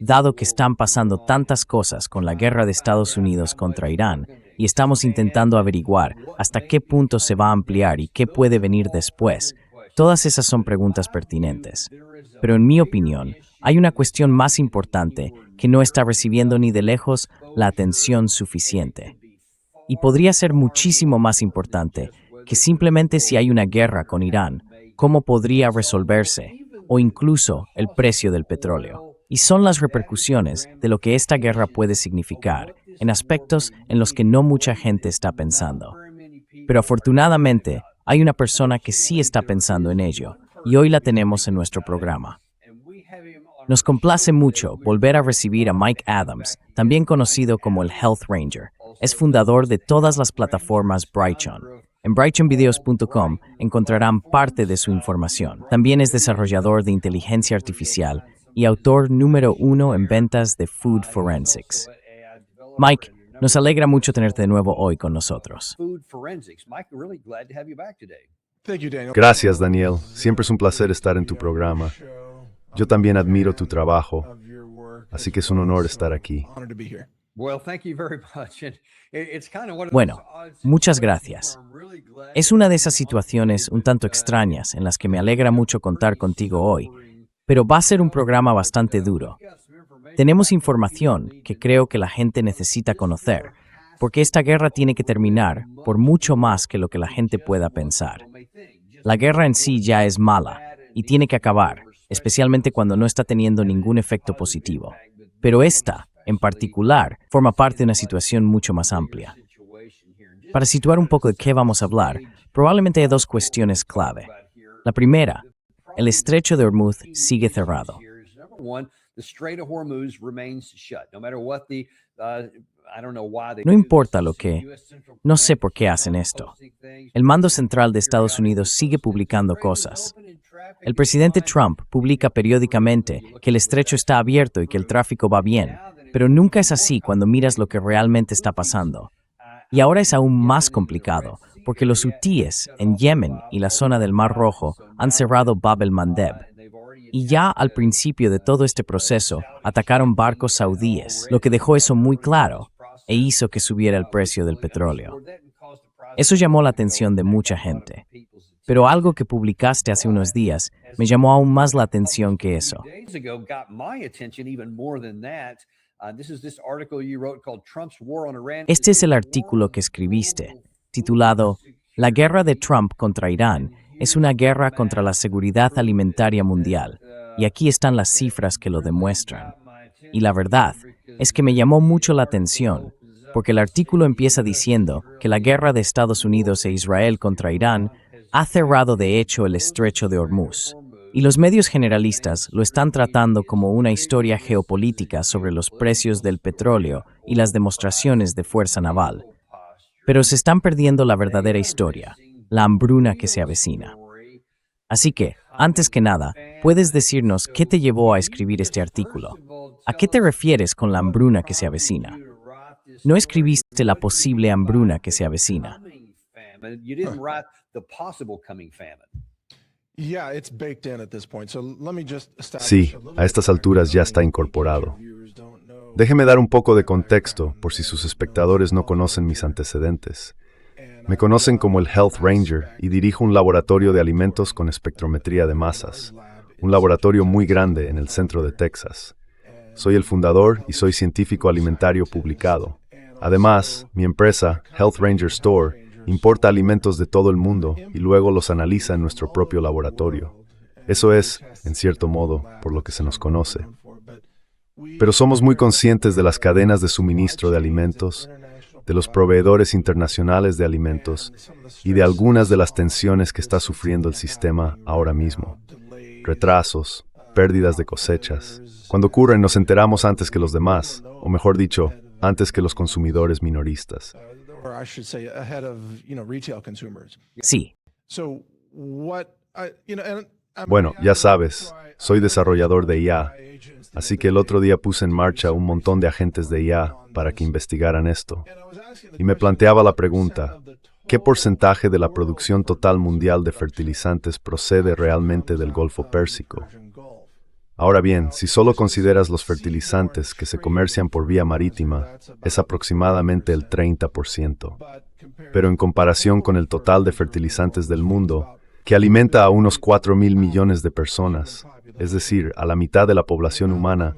Dado que están pasando tantas cosas con la guerra de Estados Unidos contra Irán, y estamos intentando averiguar hasta qué punto se va a ampliar y qué puede venir después, todas esas son preguntas pertinentes. Pero en mi opinión, hay una cuestión más importante que no está recibiendo ni de lejos la atención suficiente. Y podría ser muchísimo más importante que simplemente si hay una guerra con Irán, cómo podría resolverse, o incluso el precio del petróleo. Y son las repercusiones de lo que esta guerra puede significar, en aspectos en los que no mucha gente está pensando. Pero afortunadamente, hay una persona que sí está pensando en ello, y hoy la tenemos en nuestro programa. Nos complace mucho volver a recibir a Mike Adams, también conocido como el Health Ranger. Es fundador de todas las plataformas Brightron. En brightronvideos.com encontrarán parte de su información. También es desarrollador de inteligencia artificial y autor número 1 en ventas de Food Forensics. Mike, nos alegra mucho tenerte de nuevo hoy con nosotros. Gracias, Daniel. Siempre es un placer estar en tu programa. Yo también admiro tu trabajo, así que es un honor estar aquí. Bueno, muchas gracias. Es una de esas situaciones un tanto extrañas en las que me alegra mucho contar contigo hoy, pero va a ser un programa bastante duro. Tenemos información que creo que la gente necesita conocer, porque esta guerra tiene que terminar por mucho más que lo que la gente pueda pensar. La guerra en sí ya es mala y tiene que acabar, especialmente cuando no está teniendo ningún efecto positivo. Pero esta, en particular, forma parte de una situación mucho más amplia. Para situar un poco de qué vamos a hablar, probablemente hay dos cuestiones clave. La primera, el estrecho de Hormuz sigue cerrado. No importa lo que, no sé por qué hacen esto. El mando central de Estados Unidos sigue publicando cosas. El presidente Trump publica periódicamente que el estrecho está abierto y que el tráfico va bien, pero nunca es así cuando miras lo que realmente está pasando. Y ahora es aún más complicado, porque los hutíes en Yemen y la zona del Mar Rojo han cerrado Bab el-Mandeb. Y ya al principio de todo este proceso, atacaron barcos saudíes, lo que dejó eso muy claro e hizo que subiera el precio del petróleo. Eso llamó la atención de mucha gente. Pero algo que publicaste hace unos días me llamó aún más la atención que eso. Este es el artículo que escribiste, titulado «La guerra de Trump contra Irán es una guerra contra la seguridad alimentaria mundial», y aquí están las cifras que lo demuestran. Y la verdad es que me llamó mucho la atención, porque el artículo empieza diciendo que la guerra de Estados Unidos e Israel contra Irán ha cerrado de hecho el estrecho de Hormuz. Y los medios generalistas lo están tratando como una historia geopolítica sobre los precios del petróleo y las demostraciones de fuerza naval. Pero se están perdiendo la verdadera historia, la hambruna que se avecina. Así que, antes que nada, ¿puedes decirnos qué te llevó a escribir este artículo? ¿A qué te refieres con la hambruna que se avecina? No escribiste la posible hambruna que se avecina. Sí, a estas alturas ya está incorporado. Déjeme dar un poco de contexto por si sus espectadores no conocen mis antecedentes. Me conocen como el Health Ranger y dirijo un laboratorio de alimentos con espectrometría de masas, un laboratorio muy grande en el centro de Texas. Soy el fundador y soy científico alimentario publicado. Además, mi empresa, Health Ranger Store, importa alimentos de todo el mundo y luego los analiza en nuestro propio laboratorio. Eso es, en cierto modo, por lo que se nos conoce. Pero somos muy conscientes de las cadenas de suministro de alimentos, de los proveedores internacionales de alimentos y de algunas de las tensiones que está sufriendo el sistema ahora mismo. Retrasos, pérdidas de cosechas. Cuando ocurren nos enteramos antes que los demás, o mejor dicho, antes que los consumidores minoristas. Sí. Bueno, ya sabes, soy desarrollador de IA, así que el otro día puse en marcha un montón de agentes de IA para que investigaran esto. Y me planteaba la pregunta, ¿qué porcentaje de la producción total mundial de fertilizantes procede realmente del Golfo Pérsico? Ahora bien, si solo consideras los fertilizantes que se comercian por vía marítima, es aproximadamente el 30%. Pero en comparación con el total de fertilizantes del mundo, que alimenta a unos 4.000 millones de personas, es decir, a la mitad de la población humana,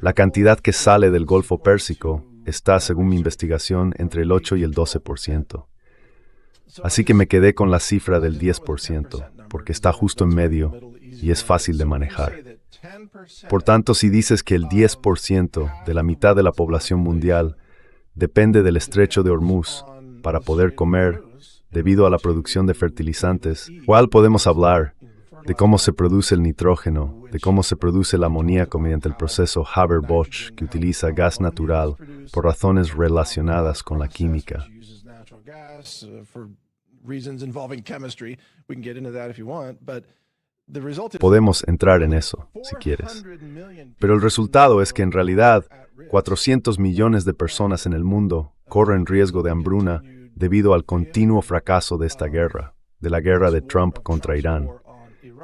la cantidad que sale del Golfo Pérsico está, según mi investigación, entre el 8 y el 12%. Así que me quedé con la cifra del 10%, porque está justo en medio y es fácil de manejar. Por tanto, si dices que el 10% de la mitad de la población mundial depende del estrecho de Hormuz para poder comer debido a la producción de fertilizantes, ¿cuál podemos hablar de cómo se produce el nitrógeno, de cómo se produce el amoníaco mediante el proceso Haber-Bosch, que utiliza gas natural por razones relacionadas con la química? Podemos entrar en eso, si quieres. Pero el resultado es que en realidad 400 millones de personas en el mundo corren riesgo de hambruna debido al continuo fracaso de esta guerra, de la guerra de Trump contra Irán.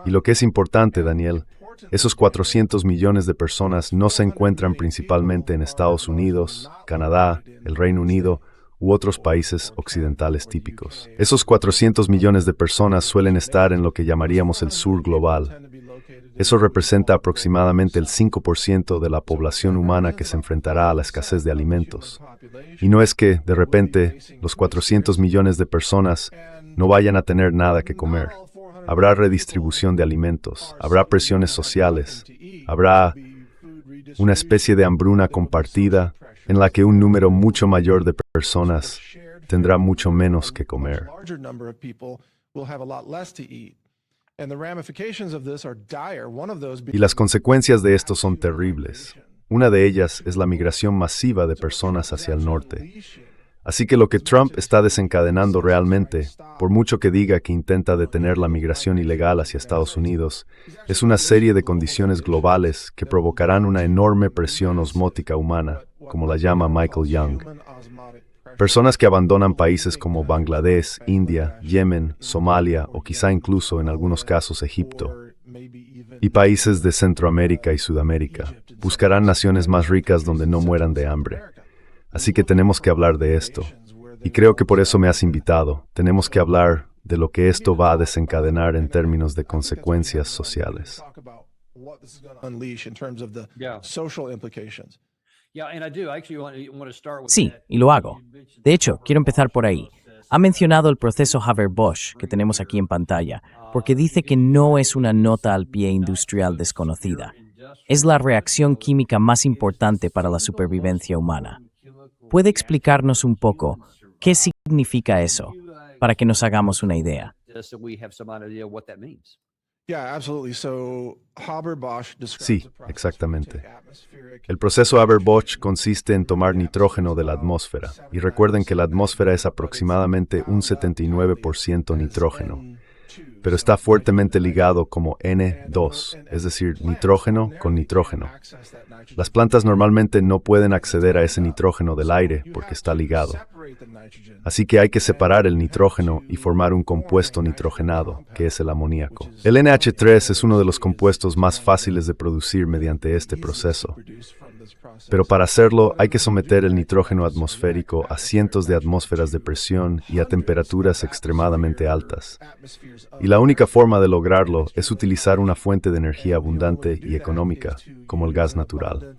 Y lo que es importante, Daniel, esos 400 millones de personas no se encuentran principalmente en Estados Unidos, Canadá, el Reino Unido u otros países occidentales típicos. Esos 400 millones de personas suelen estar en lo que llamaríamos el sur global. Eso representa aproximadamente el 5% de la población humana que se enfrentará a la escasez de alimentos. Y no es que, de repente, los 400 millones de personas no vayan a tener nada que comer. Habrá redistribución de alimentos, habrá presiones sociales, habrá una especie de hambruna compartida en la que un número mucho mayor de personas tendrá mucho menos que comer. Y las consecuencias de esto son terribles. Una de ellas es la migración masiva de personas hacia el norte. Así que lo que Trump está desencadenando realmente, por mucho que diga que intenta detener la migración ilegal hacia Estados Unidos, es una serie de condiciones globales que provocarán una enorme presión osmótica humana, como la llama Michael Young. Personas que abandonan países como Bangladesh, India, Yemen, Somalia o quizá incluso en algunos casos Egipto, y países de Centroamérica y Sudamérica, buscarán naciones más ricas donde no mueran de hambre. Así que tenemos que hablar de esto. Y creo que por eso me has invitado. Tenemos que hablar de lo que esto va a desencadenar en términos de consecuencias sociales. Sí, y lo hago. De hecho, quiero empezar por ahí. Ha mencionado el proceso Haber-Bosch que tenemos aquí en pantalla, porque dice que no es una nota al pie industrial desconocida. Es la reacción química más importante para la supervivencia humana. ¿Puede explicarnos un poco qué significa eso, para que nos hagamos una idea? Sí, exactamente. El proceso Haber-Bosch consiste en tomar nitrógeno de la atmósfera, y recuerden que la atmósfera es aproximadamente un 79% nitrógeno, pero está fuertemente ligado como N2, es decir, nitrógeno con nitrógeno. Las plantas normalmente no pueden acceder a ese nitrógeno del aire porque está ligado. Así que hay que separar el nitrógeno y formar un compuesto nitrogenado, que es el amoníaco. El NH3 es uno de los compuestos más fáciles de producir mediante este proceso. Pero para hacerlo hay que someter el nitrógeno atmosférico a cientos de atmósferas de presión y a temperaturas extremadamente altas. Y la única forma de lograrlo es utilizar una fuente de energía abundante y económica, como el gas natural.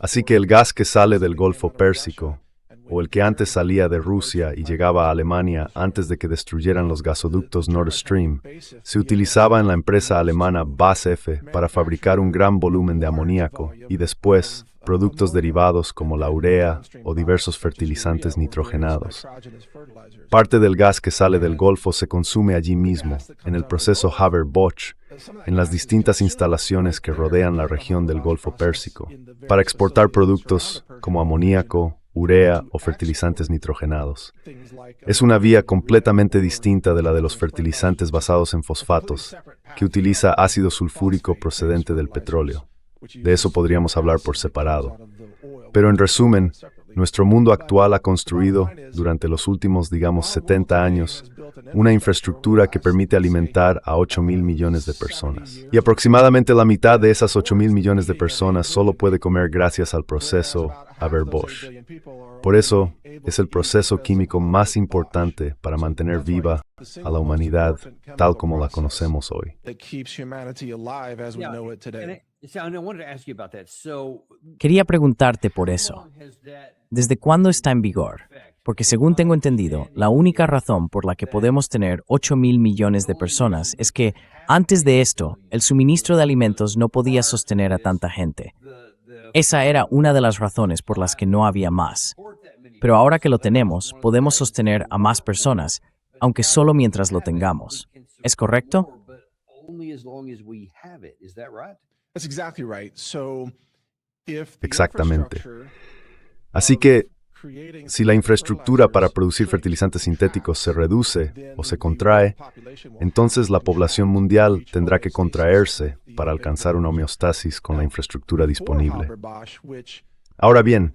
Así que el gas que sale del Golfo Pérsico, o el que antes salía de Rusia y llegaba a Alemania antes de que destruyeran los gasoductos Nord Stream, se utilizaba en la empresa alemana BASF para fabricar un gran volumen de amoníaco y después productos derivados como la urea o diversos fertilizantes nitrogenados. Parte del gas que sale del Golfo se consume allí mismo, en el proceso Haber-Bosch, en las distintas instalaciones que rodean la región del Golfo Pérsico, para exportar productos como amoníaco, urea o fertilizantes nitrogenados. Es una vía completamente distinta de la de los fertilizantes basados en fosfatos, que utiliza ácido sulfúrico procedente del petróleo. De eso podríamos hablar por separado. Pero en resumen, Nuestro mundo actual ha construido, durante los últimos, digamos, 70 años, una infraestructura que permite alimentar a 8.000 millones de personas. Y aproximadamente la mitad de esas 8.000 millones de personas solo puede comer gracias al proceso Haber-Bosch. Por eso, es el proceso químico más importante para mantener viva a la humanidad tal como la conocemos hoy. Quería preguntarte por eso. ¿Desde cuándo está en vigor? Porque según tengo entendido, la única razón por la que podemos tener 8.000 millones de personas es que, antes de esto, el suministro de alimentos no podía sostener a tanta gente. Esa era una de las razones por las que no había más. Pero ahora que lo tenemos, podemos sostener a más personas, aunque solo mientras lo tengamos. ¿Es correcto? Exactamente. Así que, si la infraestructura para producir fertilizantes sintéticos se reduce o se contrae, entonces la población mundial tendrá que contraerse para alcanzar una homeostasis con la infraestructura disponible. Ahora bien,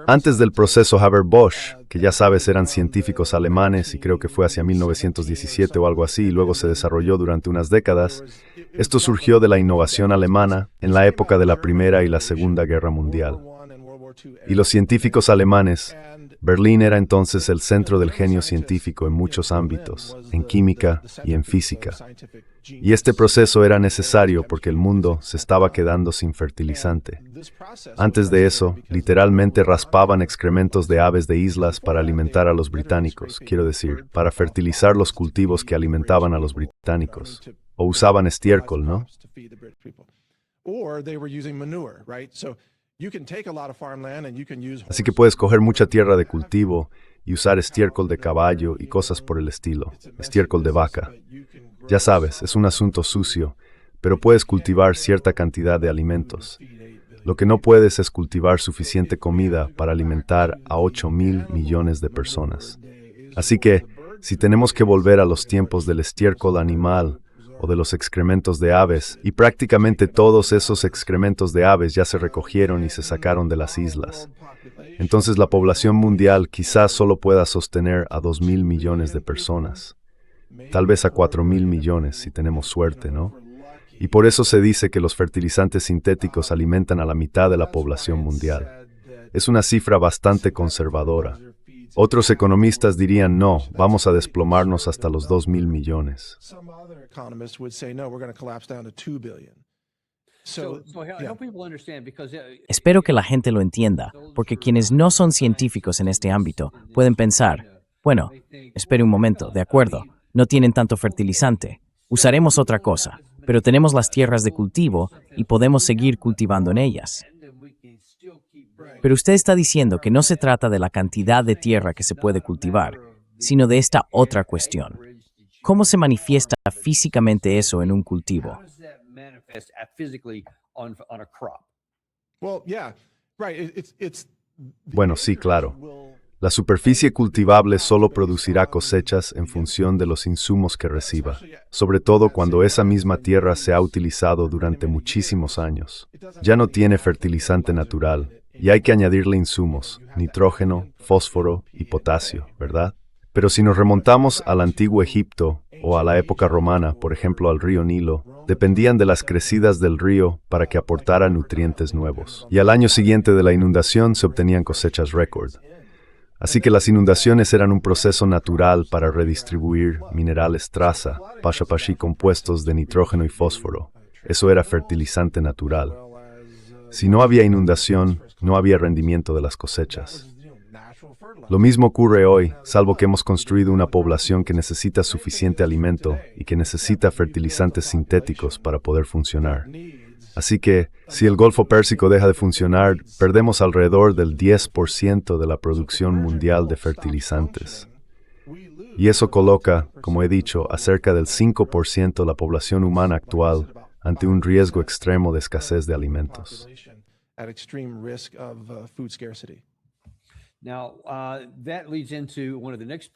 antes del proceso Haber-Bosch, que ya sabes eran científicos alemanes y creo que fue hacia 1917 o algo así, y luego se desarrolló durante unas décadas, esto surgió de la innovación alemana en la época de la Primera y la Segunda Guerra Mundial. Y los científicos alemanes, Berlín era entonces el centro del genio científico en muchos ámbitos, en química y en física. Y este proceso era necesario porque el mundo se estaba quedando sin fertilizante. Antes de eso, literalmente raspaban excrementos de aves de islas para alimentar a los británicos, quiero decir, para fertilizar los cultivos que alimentaban a los británicos. O usaban estiércol, ¿no? Así que puedes coger mucha tierra de cultivo y usar estiércol de caballo y cosas por el estilo, estiércol de vaca. Ya sabes, es un asunto sucio, pero puedes cultivar cierta cantidad de alimentos. Lo que no puedes es cultivar suficiente comida para alimentar a 8.000 millones de personas. Así que, si tenemos que volver a los tiempos del estiércol animal, o de los excrementos de aves, y prácticamente todos esos excrementos de aves ya se recogieron y se sacaron de las islas. Entonces la población mundial quizás solo pueda sostener a 2.000 millones de personas. Tal vez a 4.000 millones si tenemos suerte, ¿no? Y por eso se dice que los fertilizantes sintéticos alimentan a la mitad de la población mundial. Es una cifra bastante conservadora. Otros economistas dirían no, vamos a desplomarnos hasta los 2.000 millones. Espero que la gente lo entienda, porque quienes no son científicos en este ámbito pueden pensar, bueno, espere un momento, de acuerdo, no tienen tanto fertilizante, usaremos otra cosa, pero tenemos las tierras de cultivo y podemos seguir cultivando en ellas. Pero usted está diciendo que no se trata de la cantidad de tierra que se puede cultivar, sino de esta otra cuestión. ¿Cómo se manifiesta físicamente eso en un cultivo? Bueno, sí, claro. La superficie cultivable solo producirá cosechas en función de los insumos que reciba, sobre todo cuando esa misma tierra se ha utilizado durante muchísimos años. Ya no tiene fertilizante natural y hay que añadirle insumos, nitrógeno, fósforo y potasio, ¿verdad? Pero si nos remontamos al antiguo Egipto o a la época romana, por ejemplo al río Nilo, dependían de las crecidas del río para que aportara nutrientes nuevos. Y al año siguiente de la inundación se obtenían cosechas récord. Así que las inundaciones eran un proceso natural para redistribuir minerales traza, pachapashi compuestos de nitrógeno y fósforo. Eso era fertilizante natural. Si no había inundación, no había rendimiento de las cosechas. Lo mismo ocurre hoy, salvo que hemos construido una población que necesita suficiente alimento y que necesita fertilizantes sintéticos para poder funcionar. Así que, si el Golfo Pérsico deja de funcionar, perdemos alrededor del 10% de la producción mundial de fertilizantes. Y eso coloca, como he dicho, a cerca del 5% de la población humana actual ante un riesgo extremo de escasez de alimentos.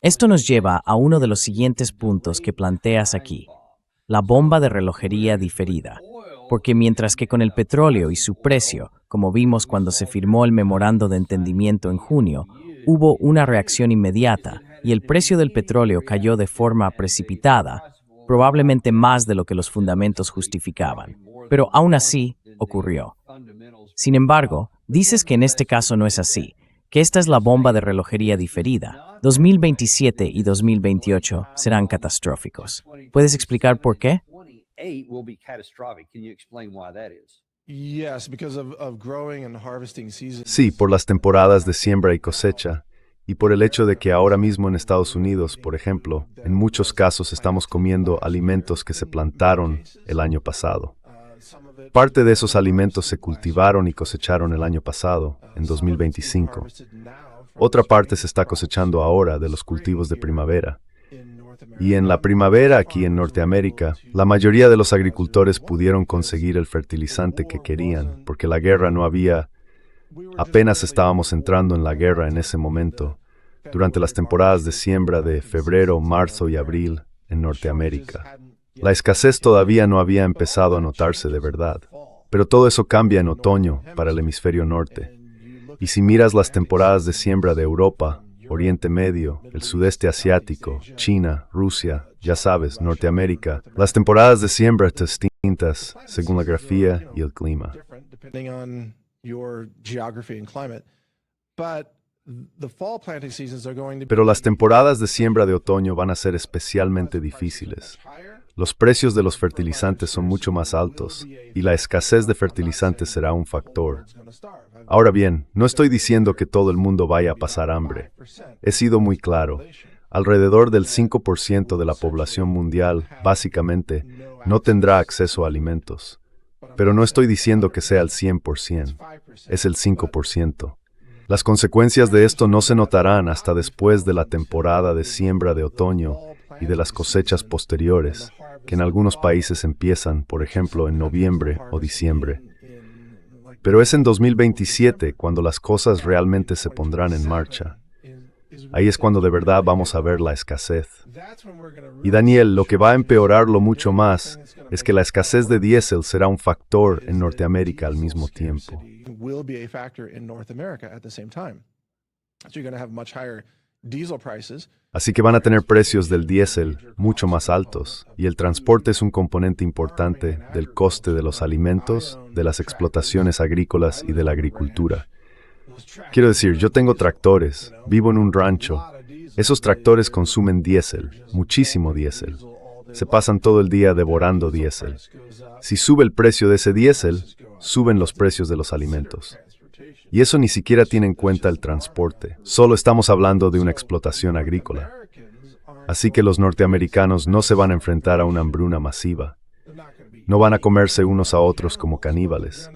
Esto nos lleva a uno de los siguientes puntos que planteas aquí, la bomba de relojería diferida. Porque mientras que con el petróleo y su precio, como vimos cuando se firmó el memorando de entendimiento en junio, hubo una reacción inmediata y el precio del petróleo cayó de forma precipitada, probablemente más de lo que los fundamentos justificaban. Pero aún así, ocurrió. Sin embargo, dices que en este caso no es así, que esta es la bomba de relojería diferida. 2027 y 2028 serán catastróficos. ¿Puedes explicar por qué? Sí, por las temporadas de siembra y cosecha, y por el hecho de que ahora mismo en Estados Unidos, por ejemplo, en muchos casos estamos comiendo alimentos que se plantaron el año pasado. Parte de esos alimentos se cultivaron y cosecharon el año pasado, en 2025. Otra parte se está cosechando ahora de los cultivos de primavera. Y en la primavera aquí en Norteamérica, la mayoría de los agricultores pudieron conseguir el fertilizante que querían, porque la guerra no había. Apenas estábamos entrando en la guerra en ese momento, durante las temporadas de siembra de febrero, marzo y abril en Norteamérica. La escasez todavía no había empezado a notarse de verdad, pero todo eso cambia en otoño para el hemisferio norte. Y si miras las temporadas de siembra de Europa, Oriente Medio, el sudeste asiático, China, Rusia, ya sabes, Norteamérica, las temporadas de siembra son distintas según la geografía y el clima. Pero las temporadas de siembra de otoño van a ser especialmente difíciles. Los precios de los fertilizantes son mucho más altos y la escasez de fertilizantes será un factor. Ahora bien, no estoy diciendo que todo el mundo vaya a pasar hambre. He sido muy claro. Alrededor del 5% de la población mundial, básicamente, no tendrá acceso a alimentos. Pero no estoy diciendo que sea el 100%. Es el 5%. Las consecuencias de esto no se notarán hasta después de la temporada de siembra de otoño y de las cosechas posteriores, que en algunos países empiezan, por ejemplo, en noviembre o diciembre. Pero es en 2027 cuando las cosas realmente se pondrán en marcha. Ahí es cuando de verdad vamos a ver la escasez. Y Daniel, lo que va a empeorarlo mucho más es que la escasez de diésel será un factor en Norteamérica al mismo tiempo. Así que van a tener precios del diésel mucho más altos, y el transporte es un componente importante del coste de los alimentos, de las explotaciones agrícolas y de la agricultura. Quiero decir, yo tengo tractores, vivo en un rancho. Esos tractores consumen diésel, muchísimo diésel. Se pasan todo el día devorando diésel. Si sube el precio de ese diésel, suben los precios de los alimentos. Y eso ni siquiera tiene en cuenta el transporte. Solo estamos hablando de una explotación agrícola. Así que los norteamericanos no se van a enfrentar a una hambruna masiva. No van a comerse unos a otros como caníbales.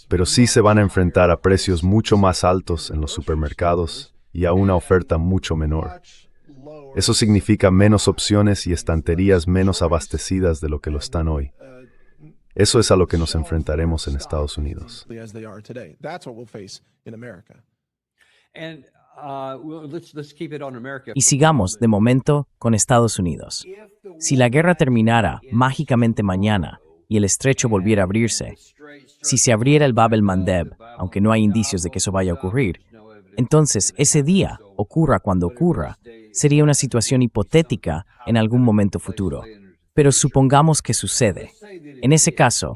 Pero sí se van a enfrentar a precios mucho más altos en los supermercados y a una oferta mucho menor. Eso significa menos opciones y estanterías menos abastecidas de lo que lo están hoy. Eso es a lo que nos enfrentaremos en Estados Unidos. Y sigamos, de momento, con Estados Unidos. Si la guerra terminara mágicamente mañana y el estrecho volviera a abrirse, si se abriera el Bab el-Mandeb, aunque no hay indicios de que eso vaya a ocurrir, entonces ese día, ocurra cuando ocurra, sería una situación hipotética en algún momento futuro. Pero supongamos que sucede. En ese caso,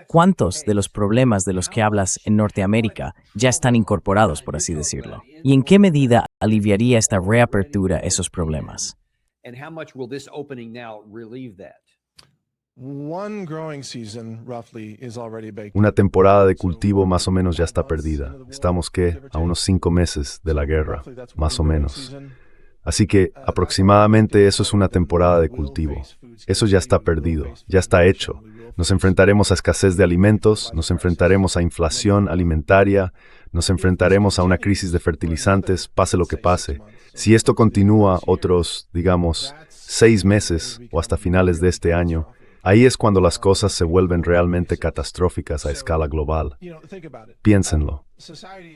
¿cuántos de los problemas de los que hablas en Norteamérica ya están incorporados, por así decirlo? ¿Y en qué medida aliviaría esta reapertura esos problemas? Una temporada de cultivo más o menos ya está perdida. Estamos, a unos 5 meses de la guerra, más o menos. Así que aproximadamente eso es una temporada de cultivo. Eso ya está perdido, ya está hecho. Nos enfrentaremos a escasez de alimentos, nos enfrentaremos a inflación alimentaria, nos enfrentaremos a una crisis de fertilizantes, pase lo que pase. Si esto continúa otros, digamos, 6 meses o hasta finales de este año, ahí es cuando las cosas se vuelven realmente catastróficas a escala global. Piénsenlo.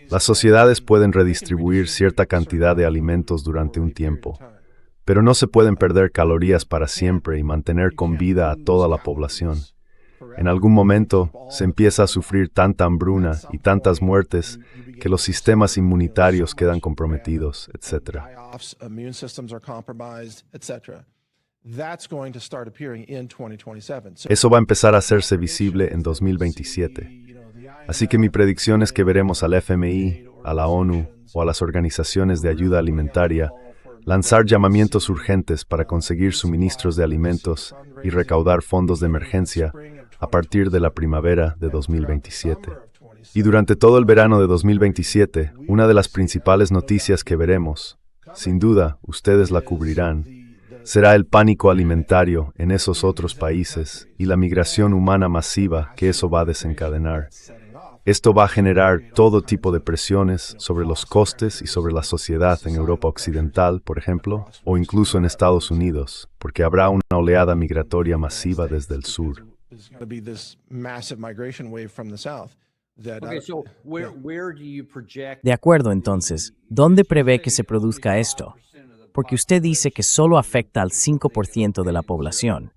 Las sociedades pueden redistribuir cierta cantidad de alimentos durante un tiempo, pero no se pueden perder calorías para siempre y mantener con vida a toda la población. En algún momento se empieza a sufrir tanta hambruna y tantas muertes que los sistemas inmunitarios quedan comprometidos, etc. Eso va a empezar a hacerse visible en 2027. Así que mi predicción es que veremos al FMI, a la ONU o a las organizaciones de ayuda alimentaria lanzar llamamientos urgentes para conseguir suministros de alimentos y recaudar fondos de emergencia a partir de la primavera de 2027. Y durante todo el verano de 2027, una de las principales noticias que veremos, sin duda ustedes la cubrirán, será el pánico alimentario en esos otros países y la migración humana masiva que eso va a desencadenar. Esto va a generar todo tipo de presiones sobre los costes y sobre la sociedad en Europa Occidental, por ejemplo, o incluso en Estados Unidos, porque habrá una oleada migratoria masiva desde el sur. De acuerdo, entonces, ¿dónde prevé que se produzca esto? Porque usted dice que solo afecta al 5% de la población.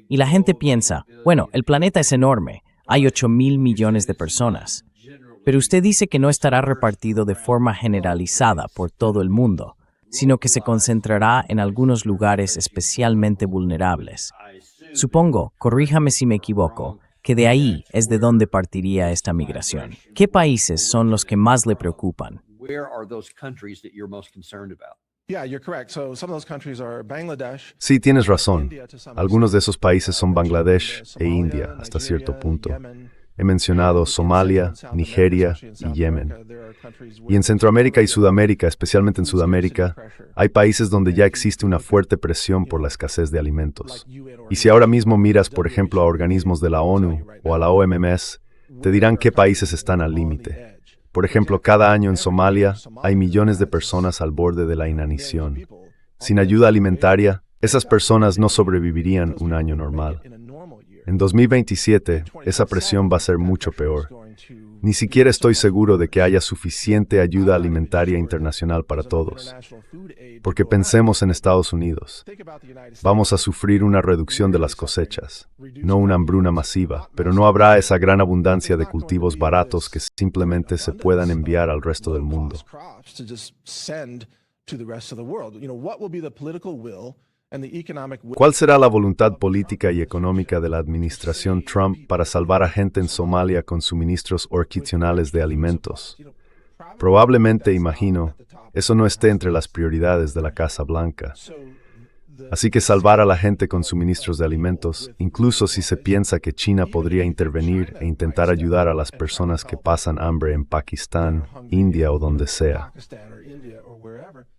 Y la gente piensa, bueno, el planeta es enorme. Hay 8.000 millones de personas. Pero usted dice que no estará repartido de forma generalizada por todo el mundo, sino que se concentrará en algunos lugares especialmente vulnerables. Supongo, corríjame si me equivoco, que de ahí es de donde partiría esta migración. ¿Qué países son los que más le preocupan? Sí, tienes razón. Algunos de esos países son Bangladesh e India hasta cierto punto. He mencionado Somalia, Nigeria y Yemen. Y en Centroamérica y Sudamérica, especialmente en Sudamérica, hay países donde ya existe una fuerte presión por la escasez de alimentos. Y si ahora mismo miras, por ejemplo, a organismos de la ONU o a la OMS, te dirán qué países están al límite. Por ejemplo, cada año en Somalia hay millones de personas al borde de la inanición. Sin ayuda alimentaria, esas personas no sobrevivirían un año normal. En 2027, esa presión va a ser mucho peor. Ni siquiera estoy seguro de que haya suficiente ayuda alimentaria internacional para todos. Porque pensemos en Estados Unidos. Vamos a sufrir una reducción de las cosechas, no una hambruna masiva, pero no habrá esa gran abundancia de cultivos baratos que simplemente se puedan enviar al resto del mundo. ¿Cuál será la voluntad política y económica de la administración Trump para salvar a gente en Somalia con suministros urgencionales de alimentos? Probablemente, imagino, eso no esté entre las prioridades de la Casa Blanca. Así que salvar a la gente con suministros de alimentos, incluso si se piensa que China podría intervenir e intentar ayudar a las personas que pasan hambre en Pakistán, India o donde sea.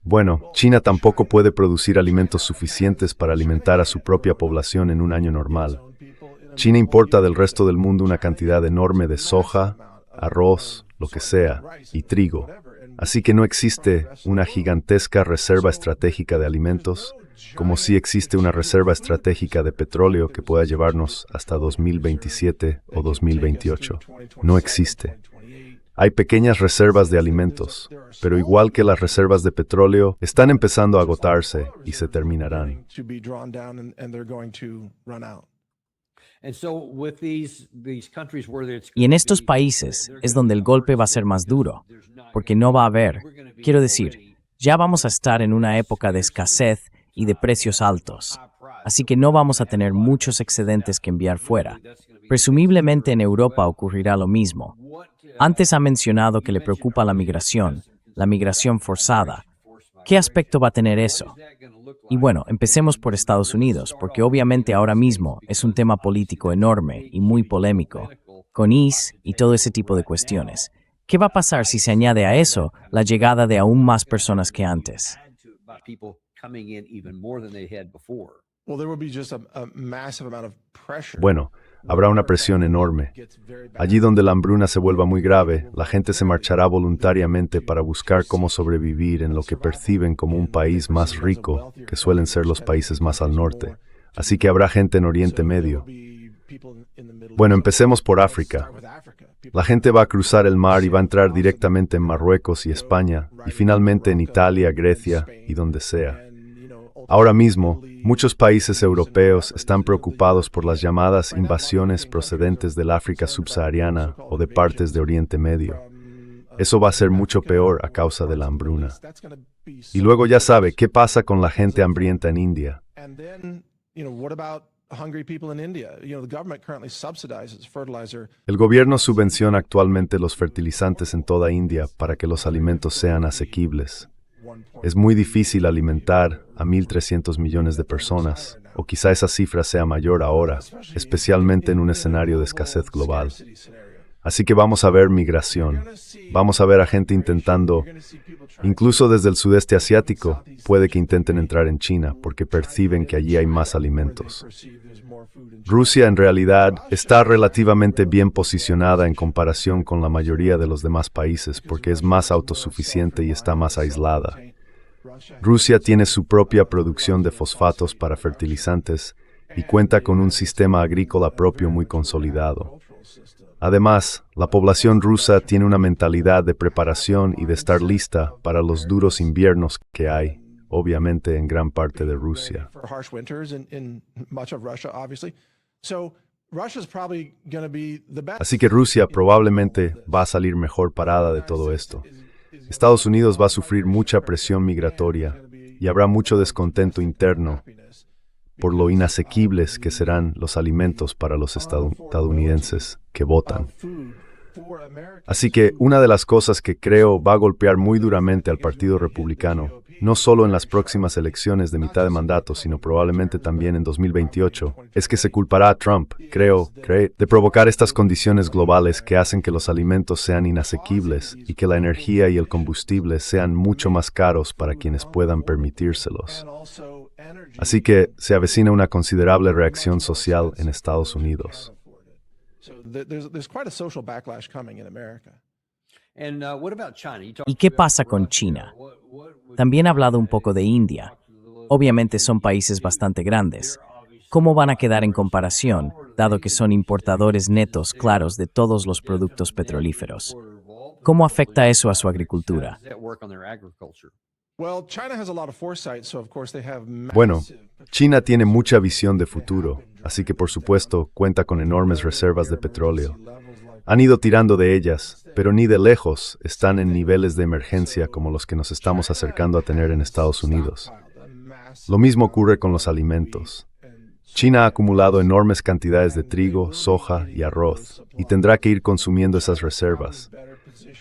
Bueno, China tampoco puede producir alimentos suficientes para alimentar a su propia población en un año normal. China importa del resto del mundo una cantidad enorme de soja, arroz, lo que sea, y trigo. Así que no existe una gigantesca reserva estratégica de alimentos, como sí existe una reserva estratégica de petróleo que pueda llevarnos hasta 2027 o 2028. No existe. Hay pequeñas reservas de alimentos, pero igual que las reservas de petróleo, están empezando a agotarse y se terminarán. Y en estos países es donde el golpe va a ser más duro, porque no va a haber, quiero decir, ya vamos a estar en una época de escasez y de precios altos, así que no vamos a tener muchos excedentes que enviar fuera. Presumiblemente en Europa ocurrirá lo mismo. Antes ha mencionado que le preocupa la migración forzada. ¿Qué aspecto va a tener eso? Y bueno, empecemos por Estados Unidos, porque obviamente ahora mismo es un tema político enorme y muy polémico, con ICE y todo ese tipo de cuestiones. ¿Qué va a pasar si se añade a eso la llegada de aún más personas que antes? Bueno, habrá una presión enorme. Allí donde la hambruna se vuelva muy grave, la gente se marchará voluntariamente para buscar cómo sobrevivir en lo que perciben como un país más rico, que suelen ser los países más al norte. Así que habrá gente en Oriente Medio. Bueno, empecemos por África. La gente va a cruzar el mar y va a entrar directamente en Marruecos y España, y finalmente en Italia, Grecia y donde sea. Ahora mismo, muchos países europeos están preocupados por las llamadas invasiones procedentes del África subsahariana o de partes de Oriente Medio. Eso va a ser mucho peor a causa de la hambruna. Y luego ya sabe qué pasa con la gente hambrienta en India. El gobierno subvenciona actualmente los fertilizantes en toda India para que los alimentos sean asequibles. Es muy difícil alimentar a 1.300 millones de personas, o quizá esa cifra sea mayor ahora, especialmente en un escenario de escasez global. Así que vamos a ver migración. Vamos a ver a gente intentando, incluso desde el sudeste asiático, puede que intenten entrar en China porque perciben que allí hay más alimentos. Rusia en realidad está relativamente bien posicionada en comparación con la mayoría de los demás países porque es más autosuficiente y está más aislada. Rusia tiene su propia producción de fosfatos para fertilizantes y cuenta con un sistema agrícola propio muy consolidado. Además, la población rusa tiene una mentalidad de preparación y de estar lista para los duros inviernos que hay, obviamente en gran parte de Rusia. Así que Rusia probablemente va a salir mejor parada de todo esto. Estados Unidos va a sufrir mucha presión migratoria y habrá mucho descontento interno por lo inasequibles que serán los alimentos para los estadounidenses que votan. Así que una de las cosas que creo va a golpear muy duramente al Partido Republicano, no solo en las próximas elecciones de mitad de mandato, sino probablemente también en 2028, es que se culpará a Trump, creo, de provocar estas condiciones globales que hacen que los alimentos sean inasequibles y que la energía y el combustible sean mucho más caros para quienes puedan permitírselos. Así que se avecina una considerable reacción social en Estados Unidos. ¿Y qué pasa con China? También ha hablado un poco de India. Obviamente son países bastante grandes. ¿Cómo van a quedar en comparación, dado que son importadores netos claros de todos los productos petrolíferos? ¿Cómo afecta eso a su agricultura? Bueno, China tiene mucha visión de futuro, así que por supuesto cuenta con enormes reservas de petróleo. Han ido tirando de ellas, pero ni de lejos están en niveles de emergencia como los que nos estamos acercando a tener en Estados Unidos. Lo mismo ocurre con los alimentos. China ha acumulado enormes cantidades de trigo, soja y arroz, y tendrá que ir consumiendo esas reservas.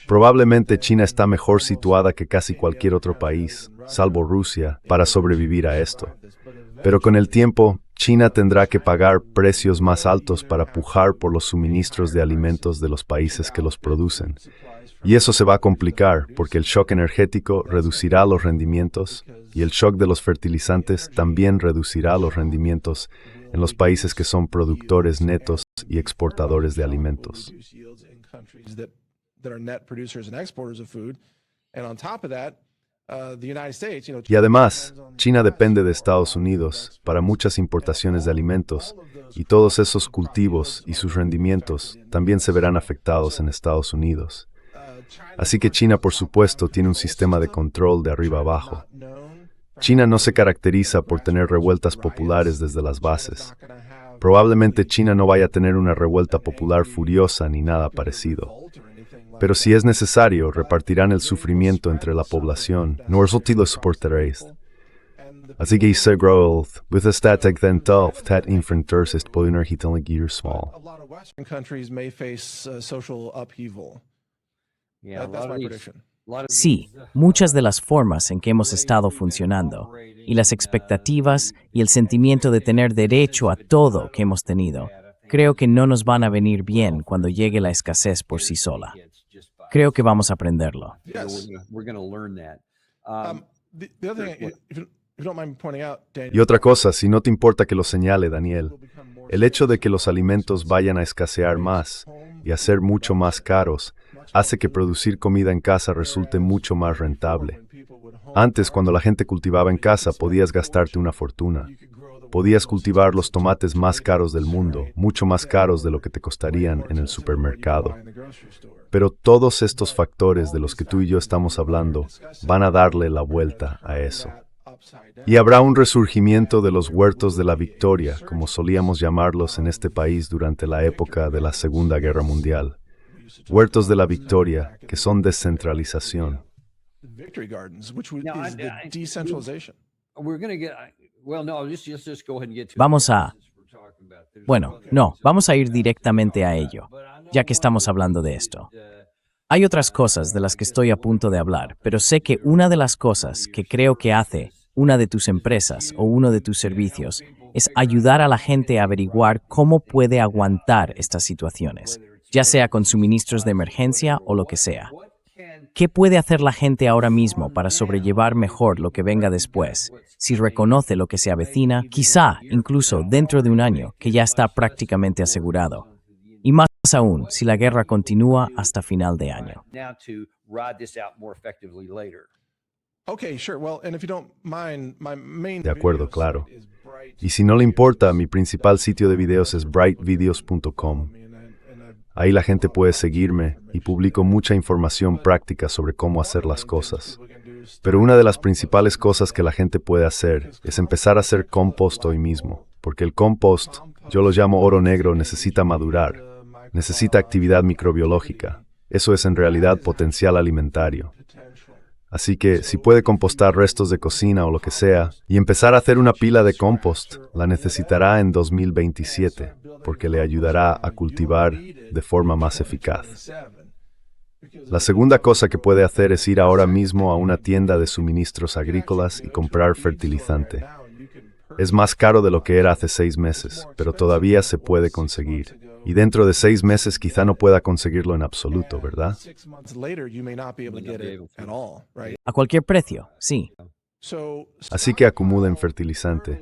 Probablemente China está mejor situada que casi cualquier otro país, salvo Rusia, para sobrevivir a esto. Pero con el tiempo, China tendrá que pagar precios más altos para pujar por los suministros de alimentos de los países que los producen. Y eso se va a complicar porque el shock energético reducirá los rendimientos y el shock de los fertilizantes también reducirá los rendimientos en los países que son productores netos y exportadores de alimentos. Y además, China depende de Estados Unidos para muchas importaciones de alimentos, y todos esos cultivos y sus rendimientos también se verán afectados en Estados Unidos. Así que China, por supuesto, tiene un sistema de control de arriba abajo. China no se caracteriza por tener revueltas populares desde las bases. Probablemente China no vaya a tener una revuelta popular furiosa ni nada parecido. Pero si es necesario, repartirán el sufrimiento entre la población. Norsulti lo soportaréis. Así que se growth, with a static then tough, that infrenters ist poiner hitelig gear small. Sí, muchas de las formas en que hemos estado funcionando, y las expectativas y el sentimiento de tener derecho a todo que hemos tenido, creo que no nos van a venir bien cuando llegue la escasez por sí sola. Creo que vamos a aprenderlo. Y otra cosa, si no te importa que lo señale, Daniel, el hecho de que los alimentos vayan a escasear más y a ser mucho más caros, hace que producir comida en casa resulte mucho más rentable. Antes, cuando la gente cultivaba en casa, podías gastarte una fortuna. Podías cultivar los tomates más caros del mundo, mucho más caros de lo que te costarían en el supermercado. Pero todos estos factores de los que tú y yo estamos hablando van a darle la vuelta a eso. Y habrá un resurgimiento de los huertos de la victoria, como solíamos llamarlos en este país durante la época de la Segunda Guerra Mundial. Huertos de la victoria, que son descentralización. Victory gardens, which Now, is the decentralization. we're going to get, well, no, let's just go ahead and get to Vamos a... Bueno, no, vamos a ir directamente a ello, ya que estamos hablando de esto. Hay otras cosas de las que estoy a punto de hablar, pero sé que una de las cosas que creo que hace una de tus empresas o uno de tus servicios es ayudar a la gente a averiguar cómo puede aguantar estas situaciones, ya sea con suministros de emergencia o lo que sea. ¿Qué puede hacer la gente ahora mismo para sobrellevar mejor lo que venga después? Si reconoce lo que se avecina, quizá incluso dentro de un año, que ya está prácticamente asegurado. Y más aún, si la guerra continúa hasta final de año. now to ride this out more effectively later. Okay, sure. Well, and if you don't mind, my main De acuerdo, videos claro. is Bright. Y si no le importa, mi principal sitio de videos es brightvideos.com. Ahí la gente puede seguirme y publico mucha información práctica sobre cómo hacer las cosas. Pero una de las principales cosas que la gente puede hacer es empezar a hacer compost hoy mismo, porque el compost, yo lo llamo oro negro, necesita madurar, necesita actividad microbiológica. Eso es en realidad potencial alimentario. Así que si puede compostar restos de cocina o lo que sea, y empezar a hacer una pila de compost, la necesitará en 2027, porque le ayudará a cultivar de forma más eficaz. La segunda cosa que puede hacer es ir ahora mismo a una tienda de suministros agrícolas y comprar fertilizante. Es más caro de lo que era hace 6 meses, pero todavía se puede conseguir. Y dentro de 6 meses quizá no pueda conseguirlo en absoluto, ¿verdad? 6 months later, you may not be able to get it at all, right? A cualquier precio, sí. So, Así que acumulen fertilizante,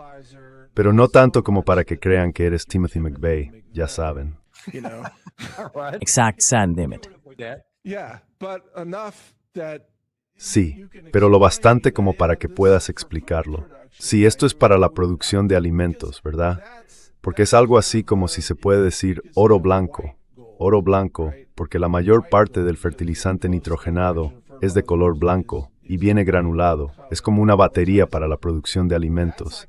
pero no tanto como para que crean que eres Timothy McVeigh, ya saben. you know, All right. Exact San Dimit. yeah, but enough that Sí, pero lo bastante como para que puedas explicarlo. Sí, esto es para la producción de alimentos, ¿verdad? Porque es algo así como si se puede decir oro blanco, porque la mayor parte del fertilizante nitrogenado es de color blanco y viene granulado, es como una batería para la producción de alimentos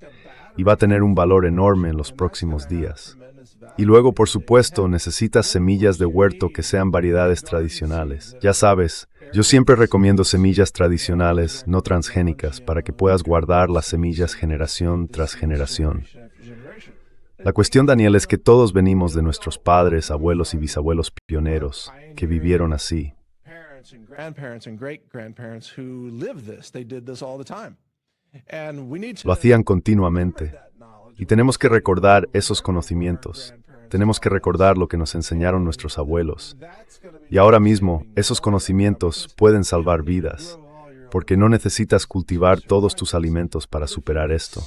y va a tener un valor enorme en los próximos días. Y luego, por supuesto, necesitas semillas de huerto que sean variedades tradicionales. Ya sabes, yo siempre recomiendo semillas tradicionales, no transgénicas, para que puedas guardar las semillas generación tras generación. La cuestión, Daniel, es que todos venimos de nuestros padres, abuelos y bisabuelos pioneros que vivieron así. parents and grandparents and great-grandparents who lived this, they did this all the time. And we need to Lo hacían continuamente. Y tenemos que recordar esos conocimientos. Tenemos que recordar lo que nos enseñaron nuestros abuelos. Y ahora mismo, esos conocimientos pueden salvar vidas, porque no necesitas cultivar todos tus alimentos para superar esto.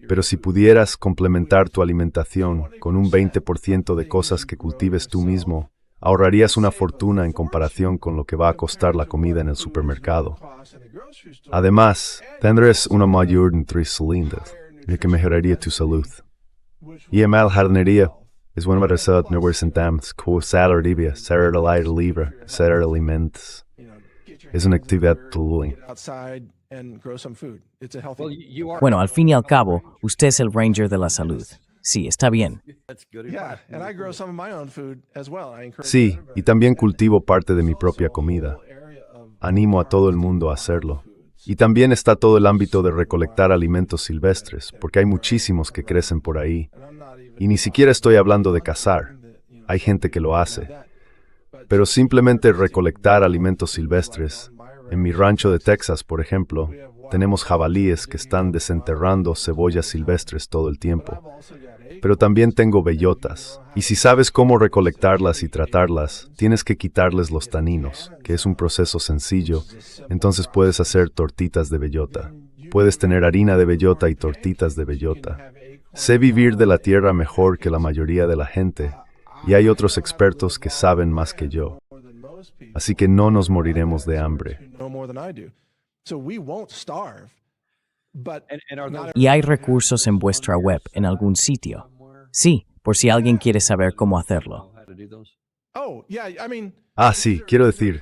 Pero si pudieras complementar tu alimentación con un 20% de cosas que cultives tú mismo, ahorrarías una fortuna en comparación con lo que va a costar la comida en el supermercado. Además, tendrás una mayor nutrición, lo que mejoraría tu salud. Y la jardinería es una verdad no presentamos como salario, ser al aire libre, ser alimentos. Es una actividad pluriel. outside and grow some food. It's a healthy. Well, you are. Bueno, al fin y al cabo, usted es el Ranger de la salud. Sí, está bien. That's good Yeah, advice. and I grow some of my own food as well. I encourage Sí, y también cultivo parte de mi propia comida. Animo a todo el mundo a hacerlo. Y también está todo el ámbito de recolectar alimentos silvestres, porque hay muchísimos que crecen por ahí. Y ni siquiera estoy hablando de cazar. Hay gente que lo hace. Pero simplemente recolectar alimentos silvestres. En mi rancho de Texas, por ejemplo, tenemos jabalíes que están desenterrando cebollas silvestres todo el tiempo. Pero también tengo bellotas. Y si sabes cómo recolectarlas y tratarlas, tienes que quitarles los taninos, que es un proceso sencillo. Entonces puedes hacer tortitas de bellota. Puedes tener harina de bellota y tortitas de bellota. Sé vivir de la tierra mejor que la mayoría de la gente, y hay otros expertos que saben más que yo. Así que no nos moriremos de hambre. no more than I do. So we won't starve. But And are those ¿Y hay recursos en vuestra web en algún sitio? Sí, por si alguien quiere saber cómo hacerlo. how to do those? oh, yeah, I mean, Ah, sí, quiero decir,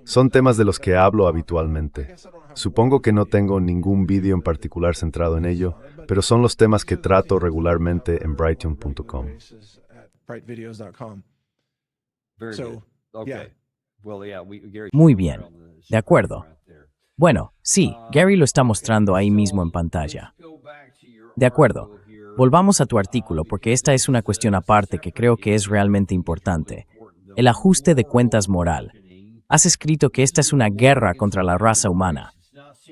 Son temas de los que hablo habitualmente. Supongo que no tengo ningún vídeo en particular centrado en ello, pero son los temas que trato regularmente en Brighteon.com. Very So, good. Okay. yeah. Well, yeah, Gary. Muy bien. De acuerdo. Bueno, sí, Gary lo está mostrando ahí mismo en pantalla. De acuerdo. Volvamos a tu artículo porque esta es una cuestión aparte que creo que es realmente importante. El ajuste de cuentas moral. Has escrito que esta es una guerra contra la raza humana.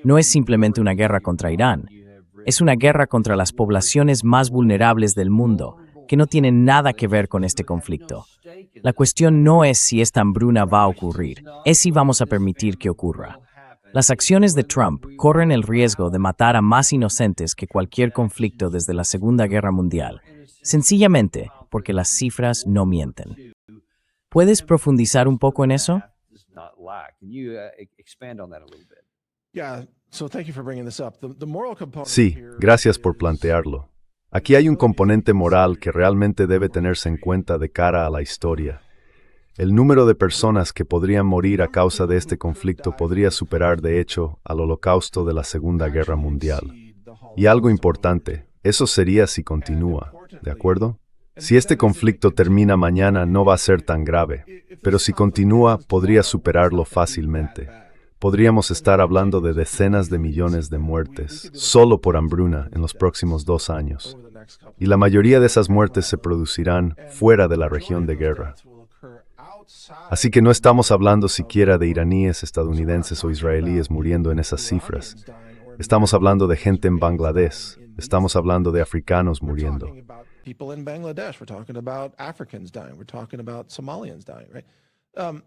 No es simplemente una guerra contra Irán. Es una guerra contra las poblaciones más vulnerables del mundo, que no tienen nada que ver con este conflicto. La cuestión no es si esta hambruna va a ocurrir, es si vamos a permitir que ocurra. Las acciones de Trump corren el riesgo de matar a más inocentes que cualquier conflicto desde la Segunda Guerra Mundial, sencillamente porque las cifras no mienten. ¿Puedes profundizar un poco en eso? Yeah, so thank you for bringing this up. The moral component Sí, here gracias por is- plantearlo. Aquí hay un componente moral que realmente debe tenerse en cuenta de cara a la historia. El número de personas que podrían morir a causa de este conflicto podría superar, de hecho, al holocausto de la Segunda Guerra Mundial. Y algo importante, eso sería si continúa, ¿de acuerdo? Si este conflicto termina mañana no va a ser tan grave, pero si continúa podría superarlo fácilmente. Podríamos estar hablando de decenas de millones de muertes solo por hambruna en los próximos 2 años. Y la mayoría de esas muertes se producirán fuera de la región de guerra. Así que no estamos hablando siquiera de iraníes, estadounidenses o israelíes muriendo en esas cifras. Estamos hablando de gente en Bangladesh. Estamos hablando de africanos muriendo. Talking about people in Bangladesh. We're talking about Africans dying. We're talking about Somalians dying, right?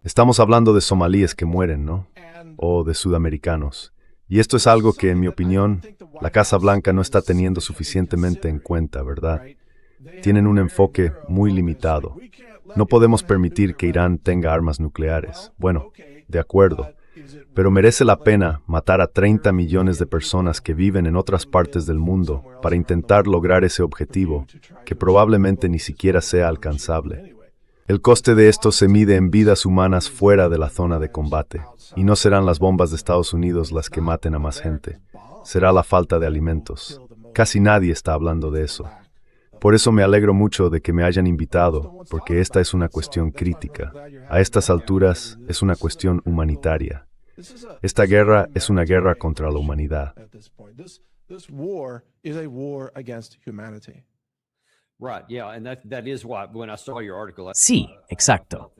Estamos hablando de somalíes que mueren, ¿no? O de sudamericanos. Y esto es algo que, en mi opinión, la Casa Blanca no está teniendo suficientemente en cuenta, ¿verdad? Tienen un enfoque muy limitado. No podemos permitir que Irán tenga armas nucleares. Bueno, de acuerdo. Pero merece la pena matar a 30 millones de personas que viven en otras partes del mundo para intentar lograr ese objetivo, que probablemente ni siquiera sea alcanzable. El coste de esto se mide en vidas humanas fuera de la zona de combate, y no serán las bombas de Estados Unidos las que maten a más gente. Será la falta de alimentos. Casi nadie está hablando de eso. Por eso me alegro mucho de que me hayan invitado, porque esta es una cuestión crítica. A estas alturas es una cuestión humanitaria. Esta guerra es una guerra contra la humanidad. At this point, this war is a war against humanity. Right, yeah, and that is why when I saw your article, Sí, exacto.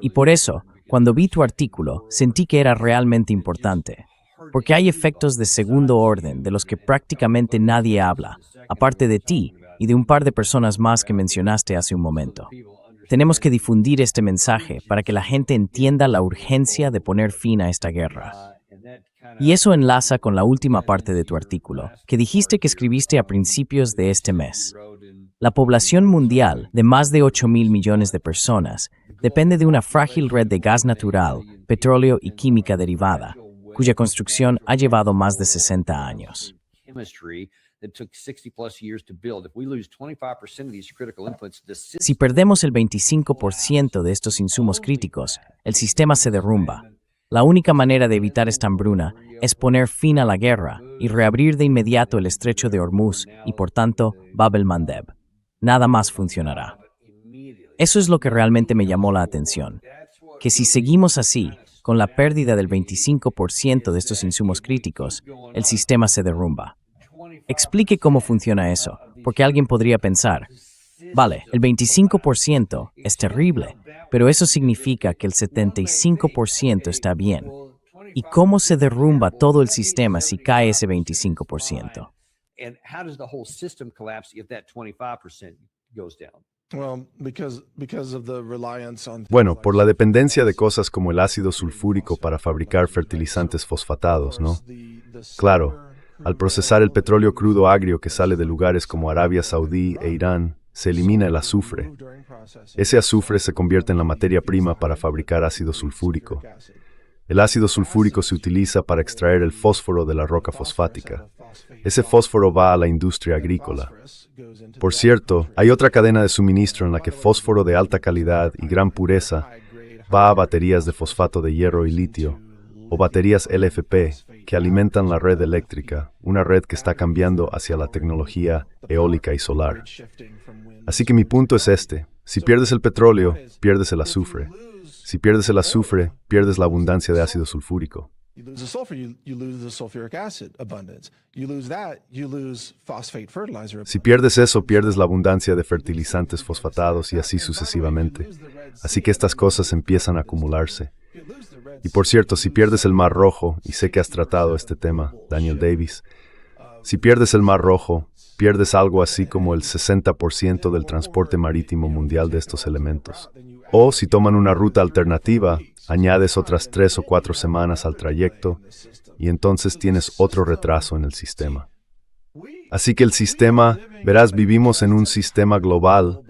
Y por eso, cuando vi tu artículo, sentí que era realmente importante, porque hay efectos de segundo orden de los que prácticamente nadie habla, aparte de ti y de un par de personas más que mencionaste hace un momento. Tenemos que difundir este mensaje para que la gente entienda la urgencia de poner fin a esta guerra. Y eso enlaza con la última parte de tu artículo, que dijiste que escribiste a principios de este mes. La población mundial, de más de 8.000 millones de personas, depende de una frágil red de gas natural, petróleo y química derivada, cuya construcción ha llevado más de 60 años. Si perdemos el 25% de estos insumos críticos, el sistema se derrumba. La única manera de evitar esta hambruna es poner fin a la guerra y reabrir de inmediato el estrecho de Hormuz y, por tanto, Bab el-Mandeb. Nada más funcionará. Eso es lo que realmente me llamó la atención, que si seguimos así, con la pérdida del 25% de estos insumos críticos, el sistema se derrumba. Explique cómo funciona eso, porque alguien podría pensar, vale, el 25% es terrible, pero eso significa que el 75% está bien. ¿Y cómo se derrumba todo el sistema si cae ese 25%? And how does the whole system collapse if that 25% goes down? Well, because of the reliance on Bueno, por la dependencia de cosas como el ácido sulfúrico para fabricar fertilizantes fosfatados, ¿no? Claro, al procesar el petróleo crudo agrio que sale de lugares como Arabia Saudí e Irán, se elimina el azufre. Ese azufre se convierte en la materia prima para fabricar ácido sulfúrico. El ácido sulfúrico se utiliza para extraer el fósforo de la roca fosfática. Ese fósforo va a la industria agrícola. Por cierto, hay otra cadena de suministro en la que fósforo de alta calidad y gran pureza va a baterías de fosfato de hierro y litio, o baterías LFP, que alimentan la red eléctrica, una red que está cambiando hacia la tecnología eólica y solar. Así que mi punto es este: si pierdes el petróleo, pierdes el azufre. Si pierdes el azufre, pierdes la abundancia de ácido sulfúrico. You lose the sulfur, you lose the sulfuric acid abundance. You lose that, you lose phosphate fertilizer. Si pierdes eso, pierdes la abundancia de fertilizantes fosfatados y así sucesivamente. Así que estas cosas empiezan a acumularse. Y por cierto, si pierdes el Mar Rojo, y sé que has tratado este tema, Daniel Davis, si pierdes el Mar Rojo, pierdes algo así como el 60% del transporte marítimo mundial de estos elementos. O si toman una ruta alternativa, añades otras 3 o 4 semanas al trayecto y entonces tienes otro retraso en el sistema. Así que el sistema, verás, vivimos en un sistema global,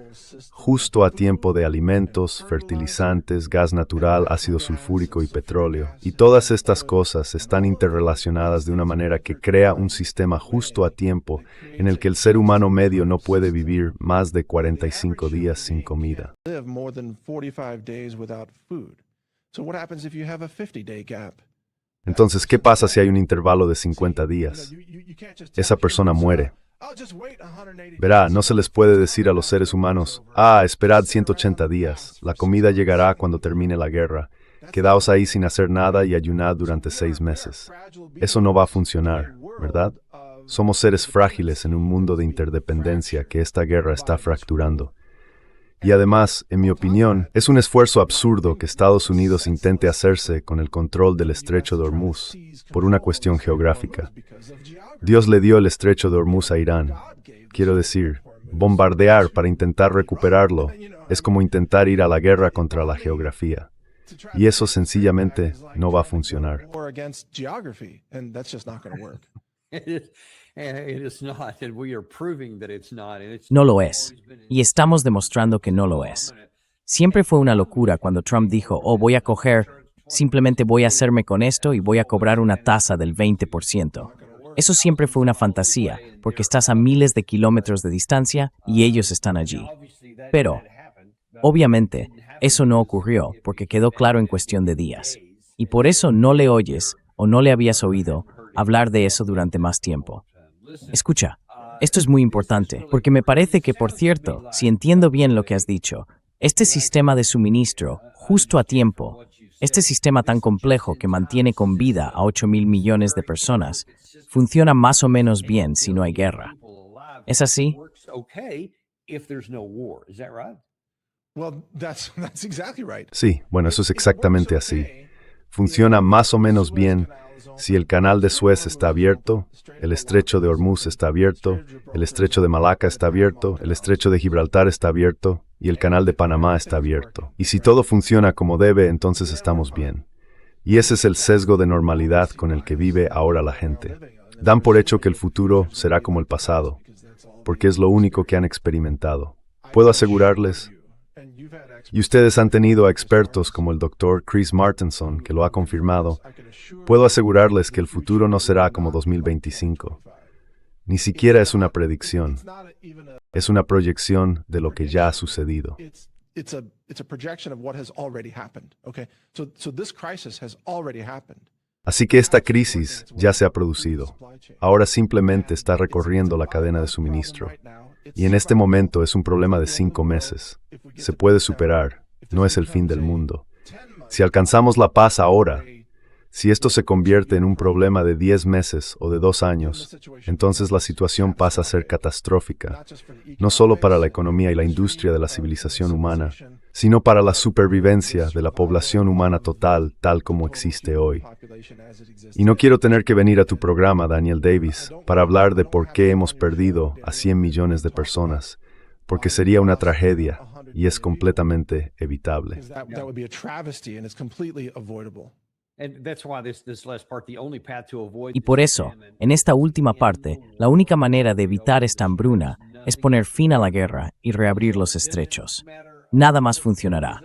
justo a tiempo de alimentos, fertilizantes, gas natural, ácido sulfúrico y petróleo. Y todas estas cosas están interrelacionadas de una manera que crea un sistema justo a tiempo en el que el ser humano medio no puede vivir más de 45 días sin comida. Live more than 45 days without food. So what happens if you have a 50-day gap? Entonces, ¿qué pasa si hay un intervalo de 50 días? Esa persona muere. Verá, no se les puede decir a los seres humanos, esperad 180 días, la comida llegará cuando termine la guerra, quedaos ahí sin hacer nada y ayunad durante 6 meses. Eso no va a funcionar, ¿verdad? Somos seres frágiles en un mundo de interdependencia que esta guerra está fracturando. Y además, en mi opinión, es un esfuerzo absurdo que Estados Unidos intente hacerse con el control del Estrecho de Hormuz, por una cuestión geográfica. Dios le dio el Estrecho de Hormuz a Irán. Quiero decir, bombardear para intentar recuperarlo es como intentar ir a la guerra contra la geografía. Y eso sencillamente no va a funcionar. No lo es. Y estamos demostrando que no lo es. Siempre fue una locura cuando Trump dijo, simplemente voy a hacerme con esto y voy a cobrar una tasa del 20%. Eso siempre fue una fantasía, porque estás a miles de kilómetros de distancia y ellos están allí. Pero, obviamente, eso no ocurrió porque quedó claro en cuestión de días. Y por eso no le oyes o no le habías oído hablar de eso durante más tiempo. Escucha, esto es muy importante, porque me parece que, por cierto, si entiendo bien lo que has dicho, este sistema de suministro, justo a tiempo, este sistema tan complejo que mantiene con vida a 8,000 millones de personas, funciona más o menos bien si no hay guerra. ¿Es así? Sí, bueno, eso es exactamente así. Funciona más o menos bien si el canal de Suez está abierto, el estrecho de Hormuz está abierto, el estrecho de Malaca está abierto, el estrecho de Gibraltar está abierto y el canal de Panamá está abierto. Y si todo funciona como debe, entonces estamos bien. Y ese es el sesgo de normalidad con el que vive ahora la gente. Dan por hecho que el futuro será como el pasado, porque es lo único que han experimentado. Puedo asegurarles, y ustedes han tenido a expertos como el Dr. Chris Martenson, que lo ha confirmado, puedo asegurarles que el futuro no será como 2025. Ni siquiera es una predicción. Es una proyección de lo que ya ha sucedido. It's a projection of what has already happened. Okay, so this crisis has already happened. Así que esta crisis ya se ha producido. Ahora simplemente está recorriendo la cadena de suministro. Y en este momento es un problema de 5 meses. Se puede superar. No es el fin del mundo. Si alcanzamos la paz ahora, si esto se convierte en un problema de 10 meses o de 2 años, entonces la situación pasa a ser catastrófica, no solo para la economía y la industria de la civilización humana, sino para la supervivencia de la población humana total, tal como existe hoy. Y no quiero tener que venir a tu programa, Daniel Davis, para hablar de por qué hemos perdido a 100 millones de personas, porque sería una tragedia y es completamente evitable. That would be a travesty and it's completely avoidable. Y por eso, en esta última parte, la única manera de evitar esta hambruna es poner fin a la guerra y reabrir los estrechos. Nada más funcionará.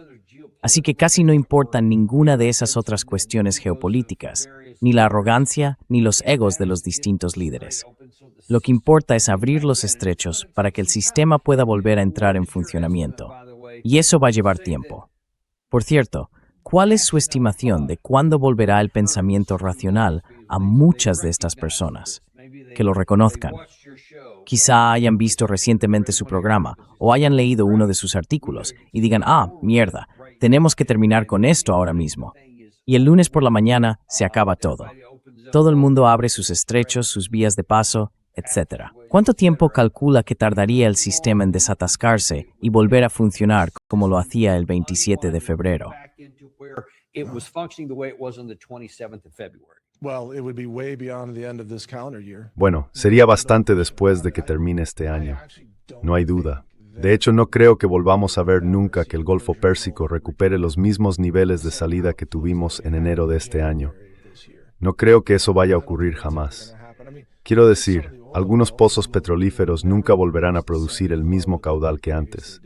Así que casi no importan ninguna de esas otras cuestiones geopolíticas, ni la arrogancia, ni los egos de los distintos líderes. Lo que importa es abrir los estrechos para que el sistema pueda volver a entrar en funcionamiento. Y eso va a llevar tiempo. Por cierto, ¿Cuál es su estimación de cuándo volverá el pensamiento racional a muchas de estas personas? Que lo reconozcan. Quizá hayan visto recientemente su programa o hayan leído uno de sus artículos y digan, mierda, tenemos que terminar con esto ahora mismo. Y el lunes por la mañana se acaba todo. Todo el mundo abre sus estrechos, sus vías de paso, etc. ¿Cuánto tiempo calcula que tardaría el sistema en desatascarse y volver a funcionar como lo hacía el 27 de febrero? It was functioning the way it was on the 27th of February. Well, it would be way beyond the end of this calendar year. Bueno, sería bastante después de que termine este año. No hay duda. De hecho, no creo que volvamos a ver nunca que el Golfo Pérsico recupere los mismos niveles de salida que tuvimos en enero de este año. No creo que eso vaya a ocurrir jamás. Quiero decir, algunos pozos petrolíferos nunca volverán a producir el mismo caudal que antes.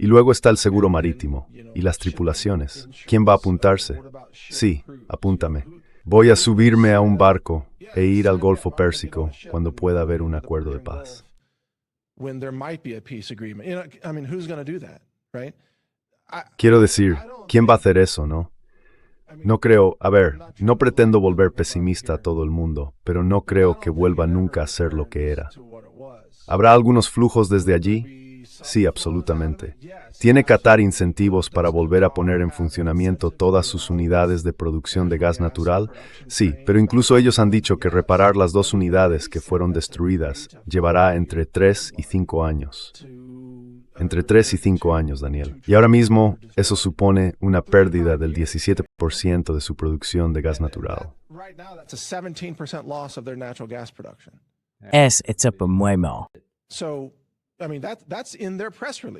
Y luego está el seguro marítimo y las tripulaciones. ¿Quién va a apuntarse? Sí, apúntame. Voy a subirme a un barco e ir al Golfo Pérsico cuando pueda haber un acuerdo de paz. Quiero decir, ¿quién va a hacer eso, no? No creo, no pretendo volver pesimista a todo el mundo, pero no creo que vuelva nunca a ser lo que era. ¿Habrá algunos flujos desde allí? Sí, absolutamente. ¿Tiene Qatar incentivos para volver a poner en funcionamiento todas sus unidades de producción de gas natural? Sí, pero incluso ellos han dicho que reparar las 2 unidades que fueron destruidas llevará entre 3 y 5 años. Entre 3 y 5 años, Daniel. Y ahora mismo, eso supone una pérdida del 17% de su producción de gas natural. Es etzapamuemo.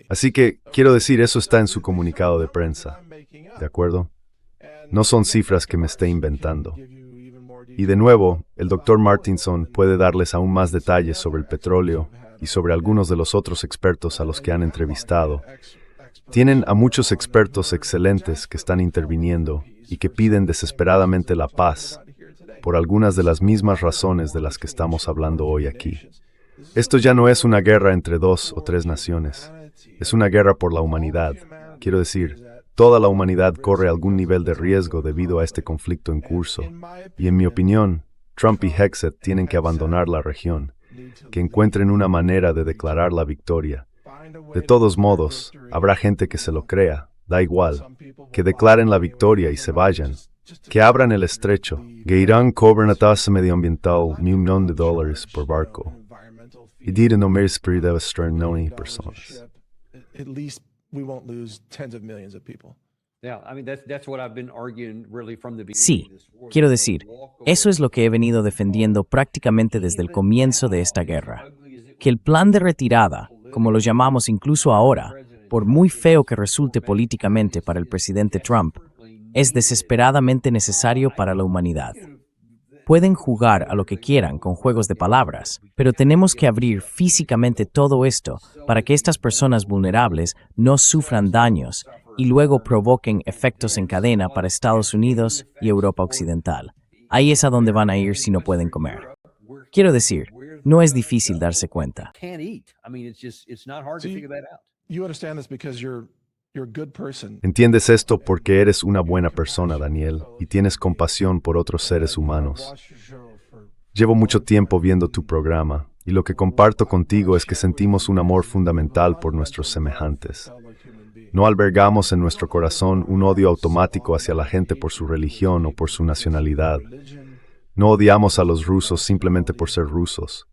Así que, quiero decir, eso está en su comunicado de prensa. ¿De acuerdo? No son cifras que me esté inventando. Y de nuevo, el Dr. Martinson puede darles aún más detalles sobre el petróleo y sobre algunos de los otros expertos a los que han entrevistado. Tienen a muchos expertos excelentes que están interviniendo y que piden desesperadamente la paz por algunas de las mismas razones de las que estamos hablando hoy aquí. Esto ya no es una guerra entre 2 o 3 naciones. Es una guerra por la humanidad. Quiero decir, toda la humanidad corre algún nivel de riesgo debido a este conflicto en curso. Y en mi opinión, Trump y Hexet tienen que abandonar la región, que encuentren una manera de declarar la victoria. De todos modos, habrá gente que se lo crea, da igual, que declaren la victoria y se vayan, que abran el estrecho, que Irán cobra una tasa medioambiental $1 millón por barco. Y dirán no más de externoni personas. Sí, quiero decir, eso es lo que he venido defendiendo prácticamente desde el comienzo de esta guerra. Que el plan de retirada, como lo llamamos incluso ahora, por muy feo que resulte políticamente para el presidente Trump, es desesperadamente necesario para la humanidad. Pueden jugar a lo que quieran con juegos de palabras, pero tenemos que abrir físicamente todo esto para que estas personas vulnerables no sufran daños y luego provoquen efectos en cadena para Estados Unidos y Europa Occidental. Ahí es a donde van a ir si no pueden comer. Quiero decir, no es difícil darse cuenta. Entiendes esto porque eres una buena persona, Daniel, y tienes compasión por otros seres humanos. Llevo mucho tiempo viendo tu programa, y lo que comparto contigo es que sentimos un amor fundamental por nuestros semejantes. No albergamos en nuestro corazón un odio automático hacia la gente por su religión o por su nacionalidad. No odiamos a los rusos simplemente por ser rusos.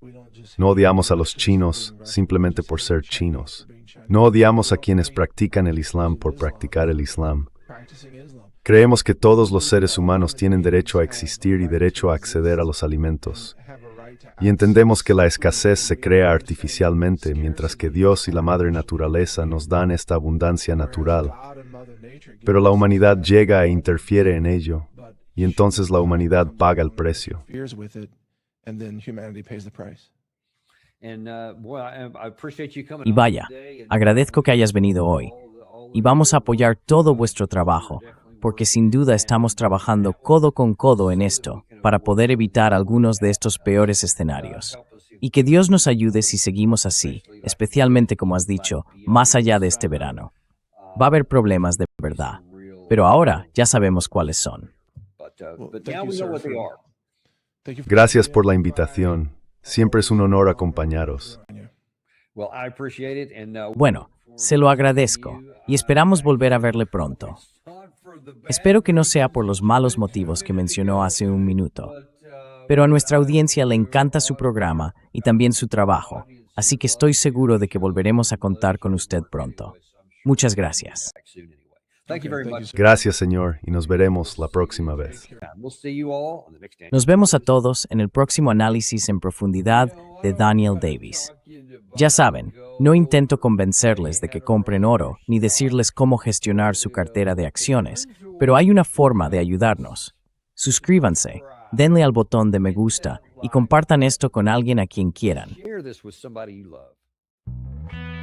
No odiamos a los chinos simplemente por ser chinos. No odiamos a quienes practican el Islam por practicar el Islam. Creemos que todos los seres humanos tienen derecho a existir y derecho a acceder a los alimentos. Y entendemos que la escasez se crea artificialmente, mientras que Dios y la Madre Naturaleza nos dan esta abundancia natural. Pero la humanidad llega e interfiere en ello, y entonces la humanidad paga el precio. Y vaya, agradezco que hayas venido hoy. Y vamos a apoyar todo vuestro trabajo, porque sin duda estamos trabajando codo con codo en esto, para poder evitar algunos de estos peores escenarios. Y que Dios nos ayude si seguimos así, especialmente como has dicho, más allá de este verano. Va a haber problemas de verdad. pero ahora ya sabemos cuáles son. Well, thank now you, we know sir, what they for- are. Thank you for Gracias por la invitación. Siempre es un honor acompañaros. Well, I appreciate it, and Bueno, se lo agradezco y esperamos volver a verle pronto. Espero que no sea por los malos motivos que mencionó hace un minuto, pero a nuestra audiencia le encanta su programa y también su trabajo, así que estoy seguro de que volveremos a contar con usted pronto. Muchas gracias. soon anyway. Thank you very Thank you, much. sir. Gracias, señor, y nos veremos la próxima vez. We'll see you all on the next annual. Nos vemos a todos en el próximo análisis en profundidad de Daniel Davis. Ya saben, no intento convencerles de que compren oro ni decirles cómo gestionar su cartera de acciones, pero hay una forma de ayudarnos. Suscríbanse, denle al botón de me gusta y compartan esto con alguien a quien quieran. Share this with somebody you love.